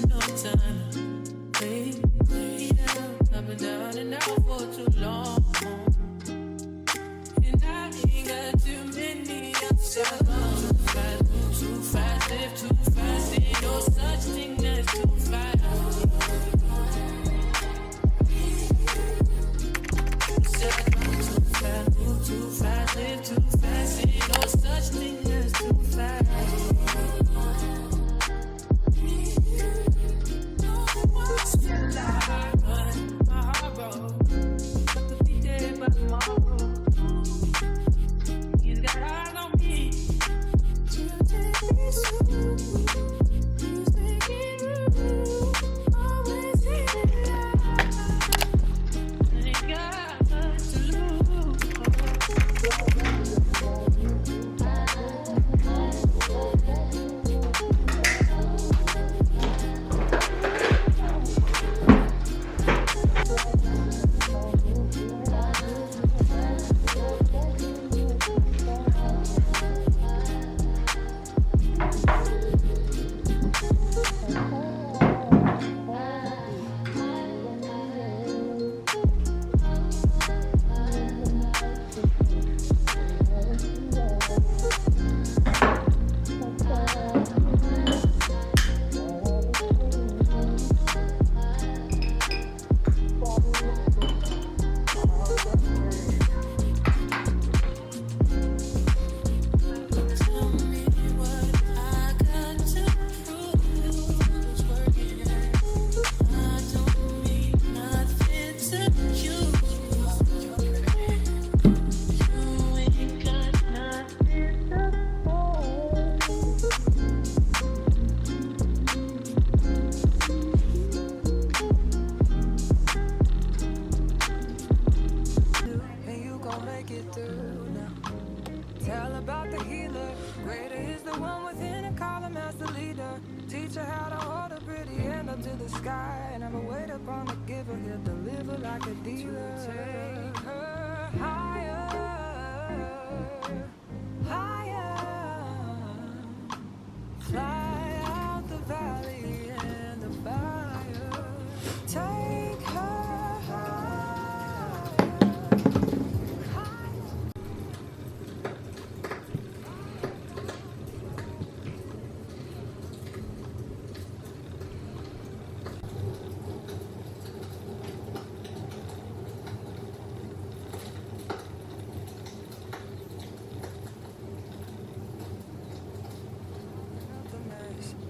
no time. Wait, yeah, I've been down and out for too long. And I ain't got too many options. Too fast, live too fast. Ain't no such thing as too fast. Too fast, live too fast. Ain't no such thing as too fast. Still alive, but my heart broke. I could be dead by tomorrow. He's got eyes on me. To take me soon. Please take it through. Always hit it out. Ain't got much to lose.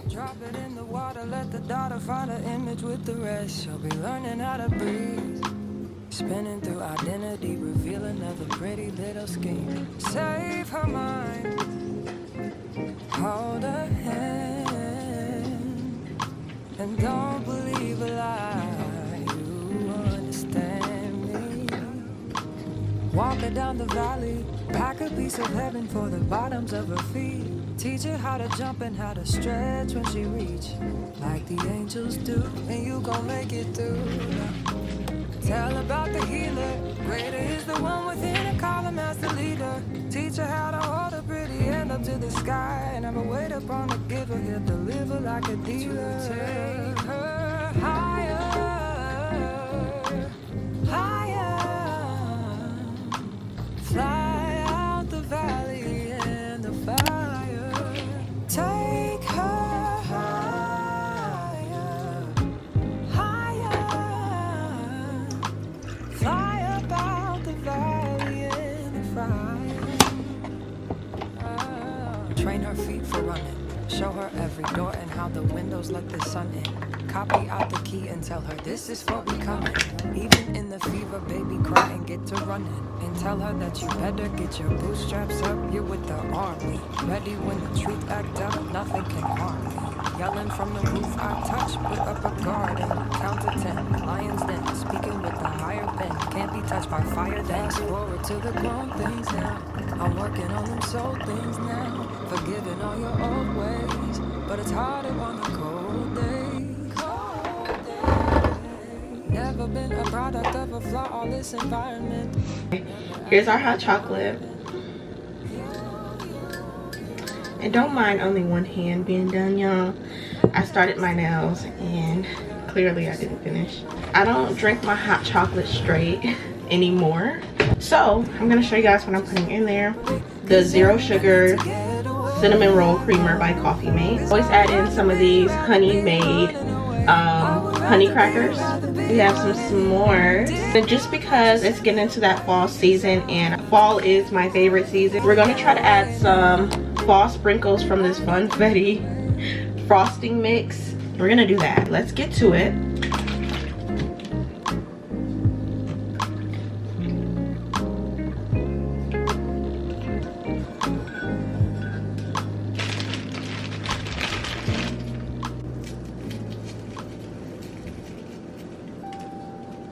Drop it in the water, let the daughter find her image with the rest. She'll be learning how to breathe, spinning through identity, revealing of a pretty little scheme. Save her mind, hold her hand, and don't believe a lie. You understand me. Walk her down the valley, pack a piece of heaven for the bottoms of her feet. Teach her how to jump and how to stretch when she reach, like the angels do, and you gon' make it through. Tell about the healer, greater is the one within her, call him as the leader. Teach her how to hold a pretty hand up to the sky, and never wait upon the giver, he'll deliver like a dealer. Take her higher, higher, fly out the valley and the fire. Take her higher, higher, fly up out the valley in the fire. Train her feet for running, show her every door and how the windows let the sun in. Copy out the key and tell her this is for becoming. Even in the fever, baby, cry and get to running. And tell her that you better get your bootstraps up. You're with the army, ready when the truth act up. Nothing can harm me. Yelling from the roof I touch, put up a guard and count to 10. Lions den, speaking with the higher pen. Can't be touched by fire. Fast forward to the grown things now. I'm working on them soul things now. Forgiving all your old ways, but it's harder on the cold days. Never been a product of a flawless environment. Here's our hot chocolate. And don't mind only one hand being done, y'all. I started my nails and clearly I didn't finish. I don't drink my hot chocolate straight anymore. So I'm gonna show you guys what I'm putting in there. The zero sugar cinnamon roll creamer by Coffee Mate. Always add in some of these honey made honey crackers. We have some s'mores. And just because it's getting into that fall season and fall is my favorite season, we're gonna try to add some fall sprinkles from this Funfetti frosting mix. We're gonna do that. Let's get to it.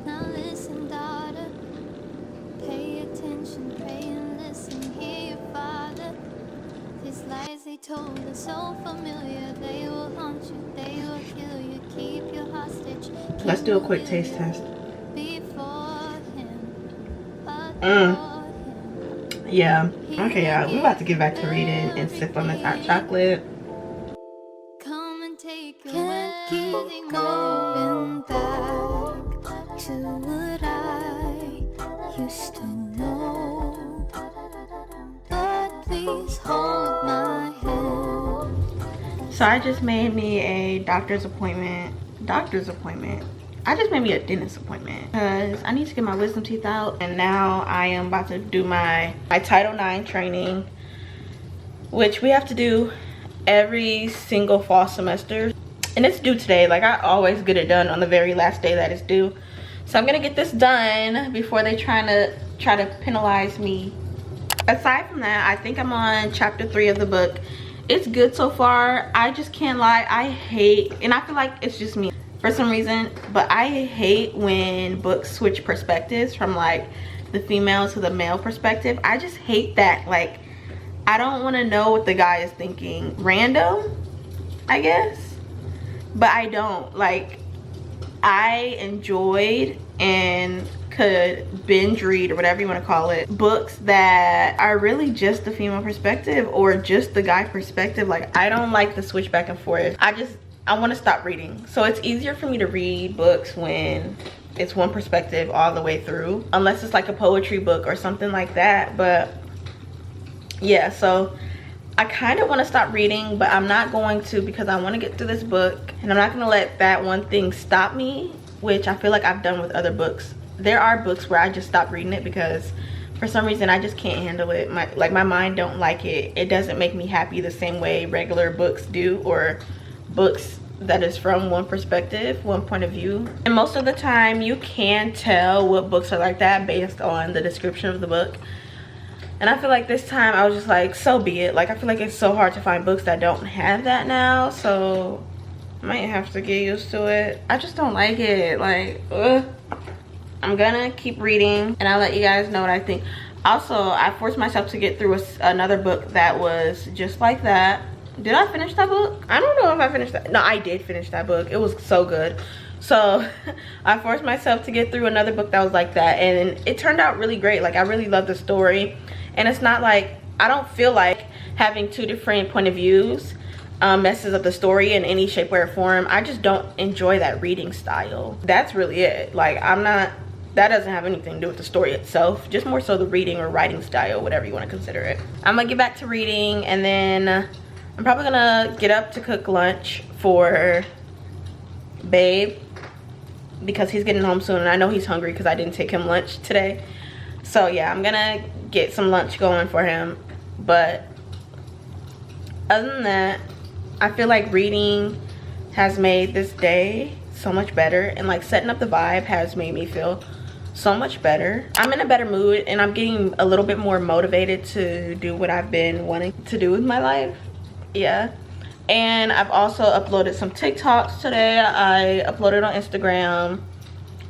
Now listen, daughter, pay attention, pray and listen, hear your father. These lies they told are so familiar, they will haunt you, they will kill you, keep you hostage. Let's do a quick taste test. Before him, Yeah. Okay, yeah. We're about to get back to reading and sip on this hot chocolate. come and take you and keep going back to what I used to know. But please hold my hand. So I just made me a doctor's appointment. I just made me a dentist appointment because I need to get my wisdom teeth out, and now I am about to do my Title IX training, which we have to do every single fall semester, and it's due today. Like, I always get it done on the very last day that it's due, so I'm gonna get this done before they try to penalize me. Aside from that, I think I'm on chapter 3 of the book. It's good so far. I just can't lie, I hate, and I feel like it's just me for some reason, but I hate when books switch perspectives from like the female to the male perspective. I just hate that. Like, I don't want to know what the guy is thinking. Random, I guess, but I don't. Like, I enjoyed and could binge read, or whatever you want to call it, books that are really just the female perspective or just the guy perspective. Like, I don't like the switch back and forth. I want to stop reading. So it's easier for me to read books when it's one perspective all the way through, unless it's like a poetry book or something like that. But yeah, so I kind of want to stop reading, but I'm not going to, because I want to get through this book, and I'm not going to let that one thing stop me, which I feel like I've done with other books. There are books where I just stop reading it because for some reason I just can't handle it. My mind don't like it. It doesn't make me happy the same way regular books do, or books that is from one perspective, one point of view. And most of the time you can tell what books are like that based on the description of the book. And I feel like this time I was just like, so be it. Like, I feel like it's so hard to find books that don't have that now, so I might have to get used to it. I just don't like it. Like, ugh. I'm gonna keep reading and I'll let you guys know what I think. Also, I forced myself to get through another book that was just like that. Did I finish that book? I don't know if I finished that. No, I did finish that book. It was so good. So I forced myself to get through another book that was like that, and it turned out really great. Like, I really love the story, and it's not like, I don't feel like having two different point of views messes up the story in any shape, way, or form. I just don't enjoy that reading style. That's really it. Like, that doesn't have anything to do with the story itself, just more so the reading or writing style, whatever you want to consider it. I'm gonna get back to reading, and then I'm probably gonna get up to cook lunch for Babe because he's getting home soon, and I know he's hungry because I didn't take him lunch today. So yeah, I'm gonna get some lunch going for him. But other than that, I feel like reading has made this day so much better, and like setting up the vibe has made me feel so much better. I'm in a better mood, and I'm getting a little bit more motivated to do what I've been wanting to do with my life. Yeah. And I've also uploaded some TikToks today. I uploaded on Instagram.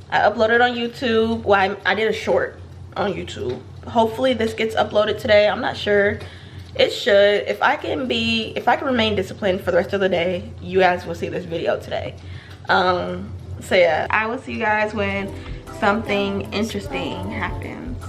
I uploaded on YouTube. Well, I did a short on YouTube. Hopefully this gets uploaded today. I'm not sure. It should. If I can remain disciplined for the rest of the day, you guys will see this video today. So yeah, I will see you guys when something interesting happens.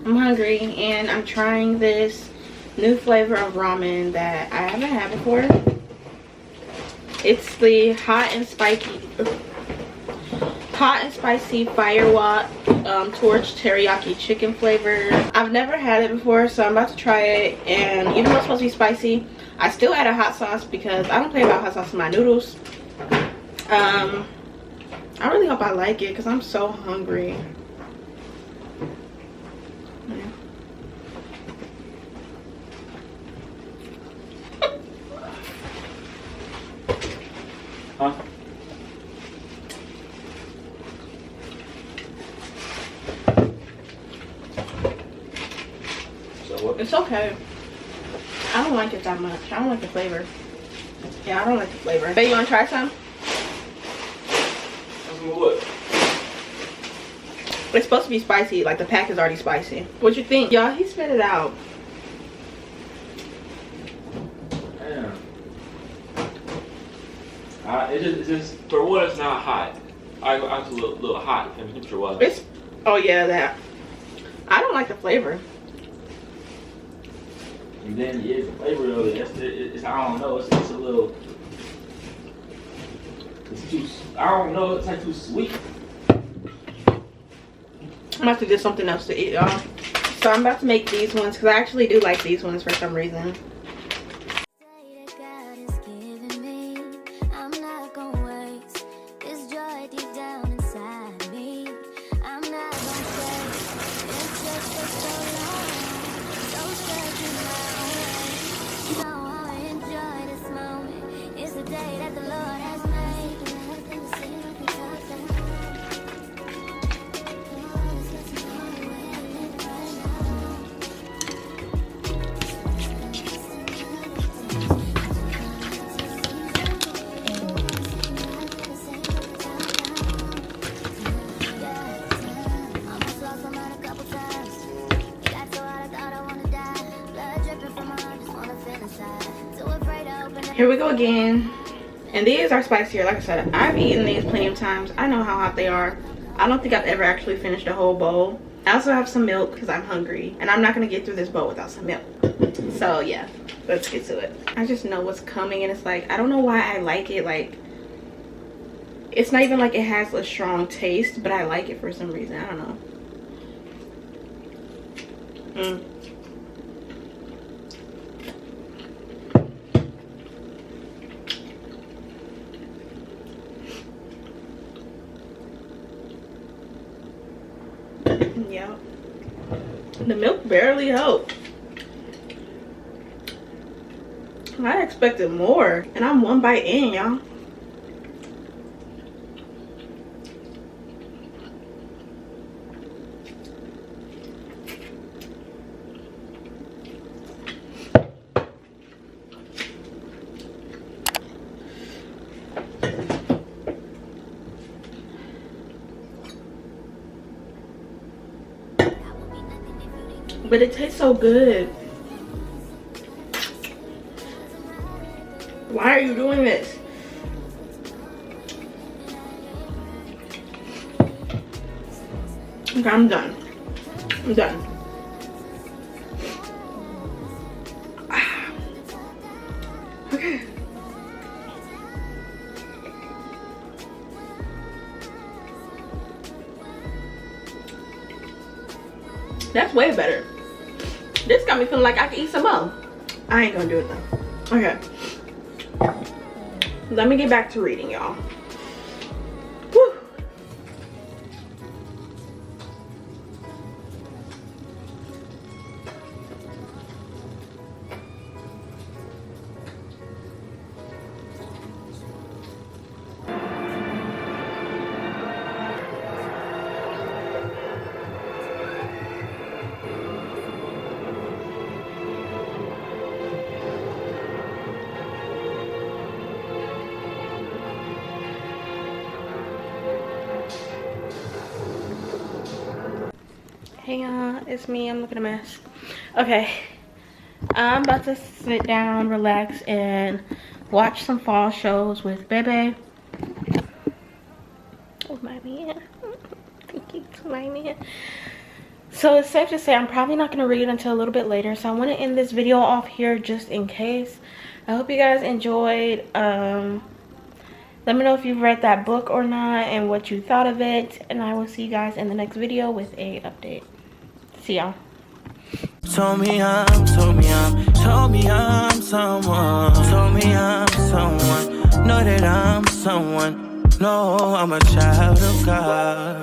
I'm hungry and I'm trying this new flavor of ramen that I haven't had before. It's the hot and spicy firewalk torch teriyaki chicken flavor. I've never had it before, so I'm about to try it. And even though it's supposed to be spicy, I still add a hot sauce because I don't play about hot sauce in my noodles. I really hope I like it because I'm so hungry. Huh? So what? It's okay. I don't like it that much. I don't like the flavor. Yeah, I don't like the flavor. Babe, you want to try some? What? It's supposed to be spicy. Like, the pack is already spicy. What you think? Y'all, he spit it out. Damn. It's just for what, it's not hot. I was a little hot. I mean, temperature was. It's, oh yeah, that. I don't like the flavor. And then yeah, the flavor of it, it's I don't know. It's a little. It's too. I don't know. It's like too sweet. I'm about to get something else to eat, y'all. So I'm about to make these ones because I actually do like these ones for some reason. Here we go again. And these are spicier. Like I said, I've eaten these plenty of times. I know how hot they are. I don't think I've ever actually finished a whole bowl. I also have some milk because I'm hungry. And I'm not going to get through this bowl without some milk. So yeah, let's get to it. I just know what's coming. And it's like, I don't know why I like it. Like, it's not even like it has a strong taste. But I like it for some reason. I don't know. Yeah, the milk barely helped. I expected more, and I'm one bite in, y'all. But it tastes so good. Why are you doing this? Okay, I'm done. I'm done. Okay. That's way better. This got me feeling like I can eat some more. I ain't gonna do it though. Okay. Let me get back to reading, y'all. Whew. Hey y'all, it's me. I'm looking a mess. Okay, I'm about to sit down, relax, and watch some fall shows with Bebe. my man. Thank you to my man. So it's safe to say I'm probably not going to read until a little bit later. So I want to end this video off here just in case. I hope you guys enjoyed. Let me know if you've read that book or not and what you thought of it. And I will see you guys in the next video with a update. See y'all. Told me I'm someone. Told me I'm someone. Know that I'm someone. No, I'm a child of God.